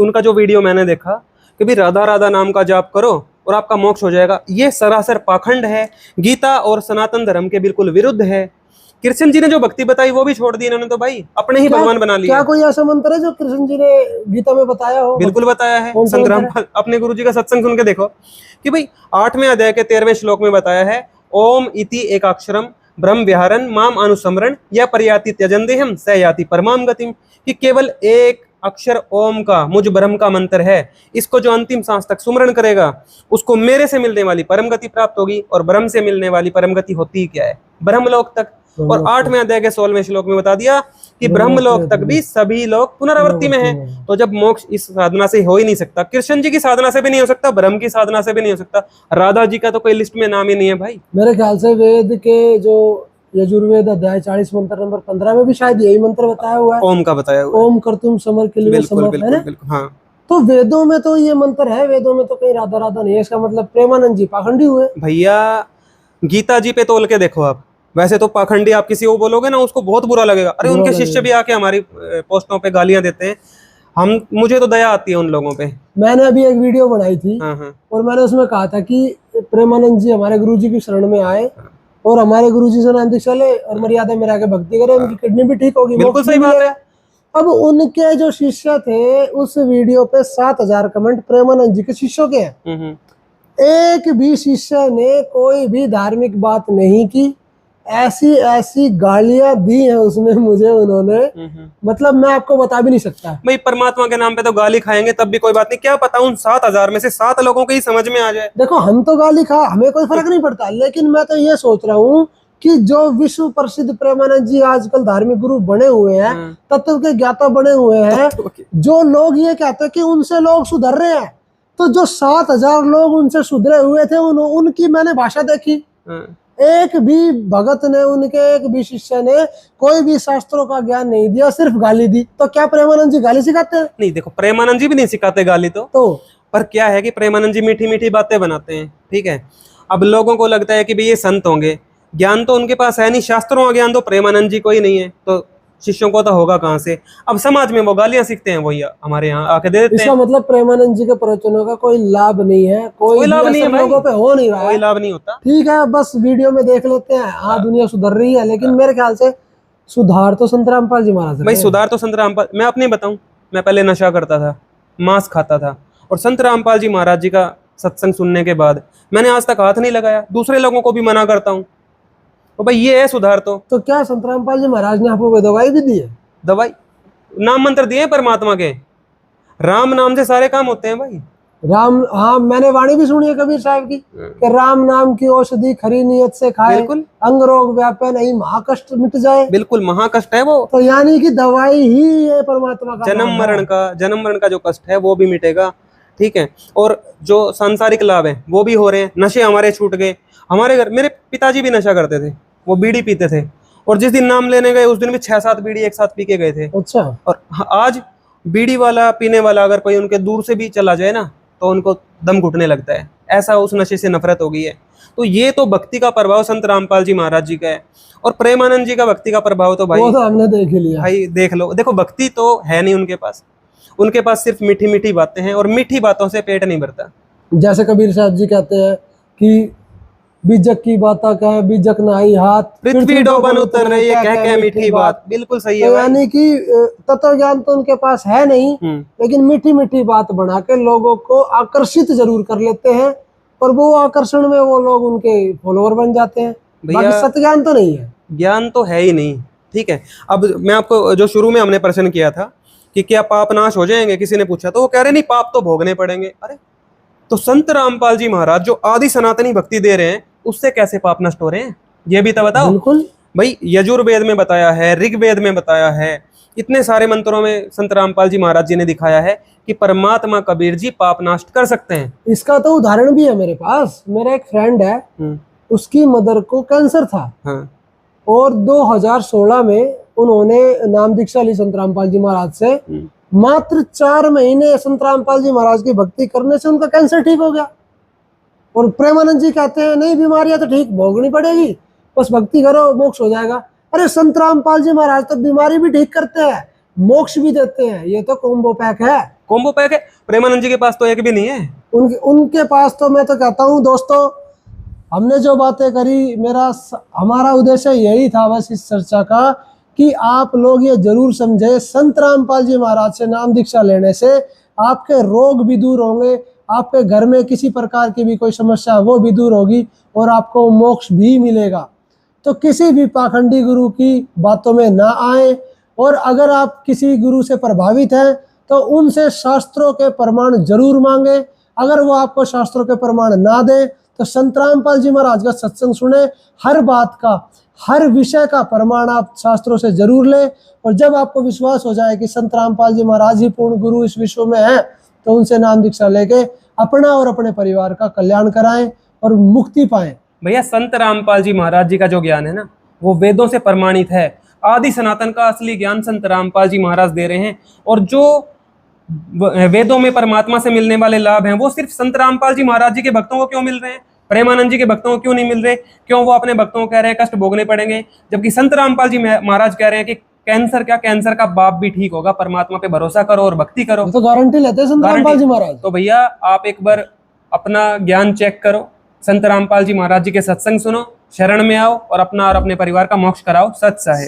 उनका जो वीडियो मैंने देखा कि भाई राधा राधा नाम का जाप करो और आपका मोक्ष हो जाएगा, ये सरासर पाखंड है, गीता और सनातन धर्म के बिल्कुल विरुद्ध है। कृष्ण जी ने जो भक्ति बताई वो भी छोड़ दी इन्होंने, तो भाई अपने ही भगवान बना लिया। क्या कोई ऐसा मंत्र है जो कृष्ण जी ने गीता में बताया हो? बिल्कुल बताया है। संत रामपाल अपने गुरु जी का सत्संग सुन के देखो कि भाई 8वें अध्याय के 13वें श्लोक में बताया है, ओम इति एकाक्षरम ब्रह्म विहारन माम अनुसमरण या पर्याति त्यजन्देहम स याति परमाम गतिम, कि केवल एक अक्षर ओम का, मुझ ब्रह्म का मंत्र है, इसको जो अंतिम सांस तक सुमरण करेगा उसको मेरे से मिलने वाली परम गति प्राप्त होगी। और ब्रह्म से मिलने वाली परम गति होती क्या है? ब्रह्मलोक तक। और 8वें अध्याय के 16वें श्लोक में बता दिया कि ब्रह्मलोक तक भी सभी लोग पुनरावृत्ति में हैं। तो जब मोक्ष इस साधना से हो ही नहीं सकता, कृष्ण जी की साधना से भी नहीं हो सकता, ब्रह्म की साधना से भी नहीं हो सकता, राधा जी का तो कोई लिस्ट में नाम ही नहीं है भाई। मेरे ख्याल से वेद के जो यजुर्वेद अध्याय 40 मंत्र नंबर 15 में भी शायद यही मंत्र बताया हुआ है, ओम का बताया हुआ है। ओम कर्तुम समर के लिए समर्थ, है ना? हाँ। तो वेदों में तो ये मंत्र है, वेदों में तो कहीं राधा राधा नहीं है। इसका मतलब प्रेमानंद जी पाखंडी हुए भैया। गीता जी पे तोल के देखो आप, वैसे तो पाखंडी आप किसी को बोलोगे ना उसको बहुत बुरा लगेगा। अरे उनके शिष्य भी आके हमारी पोस्टों पे गालियां देते हैं, मुझे तो दया आती है उन लोगों पे। मैंने अभी एक वीडियो बनाई थी, हाँ। और मैंने उसमें कहा था कि प्रेमानंद जी हमारे गुरु जी की शरण में आए और हमारे गुरु जी से नंदी चले और मर्यादा में आके भक्ति करे, उनकी किडनी भी ठीक होगी। बिल्कुल सही बात है। अब उनके जो शिष्य थे उस वीडियो पे 7000 कमेंट प्रेमानंद जी के शिष्यों के हैं। एक भी शिष्य ने कोई भी धार्मिक बात नहीं की, ऐसी गालियां दी हैं उसमें मुझे उन्होंने, मतलब मैं आपको बता भी नहीं सकता। भाई परमात्मा के नाम पे तो गाली खाएंगे तब भी कोई बात नहीं, क्या पता उन 7000 में से 7 लोगों को ही समझ में आ जाए। देखो हम तो गाली खा, हमें कोई फर्क नहीं पड़ता, लेकिन मैं तो ये सोच रहा हूँ कि जो विश्व प्रसिद्ध प्रेमानंद जी आजकल धार्मिक गुरु बने हुए हैं, तत्व के ज्ञाता बने हुए हैं, जो लोग ये कहते हैं कि उनसे लोग सुधर रहे हैं, तो जो 7000 लोग उनसे सुधरे हुए थे उनकी मैंने भाषा देखी। एक भी भगत ने, उनके एक भी शिष्य ने कोई भी शास्त्रों का ज्ञान नहीं दिया, सिर्फ गाली दी। तो क्या प्रेमानंद जी गाली सिखाते हैं? नहीं, देखो प्रेमानंद जी भी नहीं सिखाते गाली तो पर क्या है कि प्रेमानंद जी मीठी मीठी बातें बनाते हैं, ठीक है। अब लोगों को लगता है कि भाई ये संत होंगे, ज्ञान तो उनके पास है नहीं, शास्त्रों का ज्ञान तो प्रेमानंद जी को ही नहीं है, तो शिष्यों को तो होगा कहाँ से? अब समाज में वो गालियां सीखते हैं, वही हमारे यहाँ आके दे देते हैं। इसका मतलब प्रेमानंद जी के प्रवचनों का कोई लाभ नहीं है, कोई लाभ नहीं है, लोगों पे हो नहीं रहा है, कोई लाभ नहीं होता। ठीक है, बस वीडियो में देख लेते हैं, हाँ दुनिया सुधर रही है, लेकिन मेरे ख्याल से सुधार तो संत रामपाल जी महाराज भाई, सुधार तो संत रामपाल। मैं अपनी बताऊं, मैं पहले नशा करता था, मांस खाता था, और संत रामपाल जी महाराज जी का सत्संग सुनने के बाद मैंने आज तक हाथ नहीं लगाया, दूसरे लोगों को भी मना करता हूँ। तो भाई ये है सुधार। तो क्या संत रामपाल जी महाराज ने आपको दवाई भी दी है? दवाई, नाम मंत्र दिए परमात्मा के, राम नाम से सारे काम होते हैं भाई। राम, हाँ मैंने वाणी भी सुनी है कबीर साहब की कि राम नाम की औषधि खरी नियत से खाए, बिल्कुल, अंग रोग व्यापे नहीं, महाकष्ट मिट जाए। बिल्कुल महाकष्ट है वो, तो यानी कि दवाई ही है परमात्मा का। जन्म मरण का जो कष्ट है वो भी मिटेगा, ठीक है। और जो सांसारिक लाभ है वो भी हो रहे हैं। नशे हमारे छूट गए। हमारे घर मेरे पिताजी भी नशा करते थे, वो बीड़ी पीते थे, और जिस दिन नाम लेने गए उस दिन भी 6-7 बीड़ी एक साथ पी के गए थे। अच्छा। और आज बीड़ी वाला, पीने वाला अगर कोई उनके दूर से भी चला जाए ना तो उनको दम घुटने लगता है, ऐसा उस नशे से नफरत हो गई है। तो ये तो भक्ति का प्रभाव संत रामपाल जी महाराज जी का है। और प्रेमानंद जी का भक्ति का प्रभाव तो भाई वो तो हमने देख लिया भाई, देख लो। देखो भक्ति तो है नहीं उनके पास, उनके पास सिर्फ मीठी मीठी बातें हैं, और मीठी बातों से पेट नहीं भरता। जैसे कबीर साहब जी कहते हैं कि बीजक की बाता कहे बीजक नाई हाथ, पृथ्वी डोबन उतर रही है कह के मीठी बात। बिल्कुल सही है। यानी कि तत्व ज्ञान तो उनके पास है नहीं, लेकिन मीठी मीठी बात बना के लोगों को आकर्षित जरूर कर लेते हैं, और वो आकर्षण में वो लोग उनके फॉलोअर बन जाते हैं। बाकी सत्य ज्ञान तो नहीं है, ज्ञान तो है ही नहीं, ठीक है। अब मैं आपको जो शुरू में हमने प्रश्न किया था कि क्या पाप नाश हो जाएंगे, किसी ने पूछा, तो वो कह रहे नहीं, पाप तो भोगने पड़ेंगे। अरे तो संत रामपाल जी महाराज जो आदि सनातनी भक्ति दे रहे हैं, उससे कैसे पाप नष्ट हो रहे हैं, ये भी तो बताओ। बिल्कुल भाई, यजुर्वेद में बताया है, ऋग्वेद में बताया है, इतने सारे मंत्रों में संत रामपाल जी महाराज जी ने दिखाया है कि परमात्मा कबीर जी पाप नष्ट कर सकते हैं। इसका तो उदाहरण भी है मेरे पास। मेरा एक फ्रेंड है, उसकी मदर को कैंसर था, और 2016 में उन्होंने नाम दीक्षा ली संत रामपाल जी महाराज से। मात्र 4 महीने संत रामपाल जी महाराज की भक्ति करने से उनका कैंसर ठीक हो गया। और प्रेमानंद जी कहते हैं नहीं, बीमारियां तो ठीक भोगनी पड़ेगी, बस भक्ति करो मोक्ष हो जाएगा। अरे संत रामपाल जी महाराज तो बीमारी भी ठीक करते हैं, मोक्ष भी देते हैं, ये तो कॉम्बो पैक है। कॉम्बो पैक है। प्रेमानंद जी के पास तो एक भी नहीं है। उनके पास तो मैं तो कहता हूँ दोस्तों, हमने जो बातें करी, हमारा उद्देश्य यही था बस इस चर्चा का, कि आप लोग ये जरूर समझे, संत रामपाल जी महाराज से नाम दीक्षा लेने से आपके रोग भी दूर होंगे, आपके घर में किसी प्रकार की भी कोई समस्या वो भी दूर होगी और आपको मोक्ष भी मिलेगा। तो किसी भी पाखंडी गुरु की बातों में ना आए, और अगर आप किसी गुरु से प्रभावित हैं तो उनसे शास्त्रों के प्रमाण जरूर मांगे। अगर वो आपको शास्त्रों के प्रमाण ना दे तो संत रामपाल जी महाराज का सत्संग सुने, हर बात का, हर विषय का प्रमाण आप शास्त्रों से जरूर लें। और जब आपको विश्वास हो जाए कि संत रामपाल जी महाराज ही पूर्ण गुरु इस विश्व में हैं, तो उनसे नाम दीक्षा लेके अपना और अपने परिवार का कल्याण कराएं और मुक्ति पाएं। भैया संत रामपाल जी महाराज जी का जो ज्ञान है ना, वो वेदों से प्रमाणित है। आदि सनातन का असली ज्ञान संत रामपाल जी महाराज दे रहे हैं, और जो वेदों में परमात्मा से मिलने वाले लाभ हैं वो सिर्फ संत रामपाल जी महाराज जी के भक्तों को क्यों मिल रहे हैं, प्रेमानंद जी के भक्तों को क्यों नहीं मिल रहे? क्यों वो अपने भक्तों को कह रहे हैं कष्ट भोगने पड़ेंगे, जबकि संत रामपाल जी महाराज कह रहे हैं कि कैंसर क्या, कैंसर का बाप भी ठीक होगा, परमात्मा पे भरोसा करो और भक्ति करो। तो गारंटी लेते हैं संत रामपाल जी महाराज। तो भैया आप एक बार अपना ज्ञान चेक करो, संत रामपाल जी महाराज जी के सत्संग सुनो, शरण में आओ और अपना और अपने परिवार का मोक्ष कराओ। सत्य है।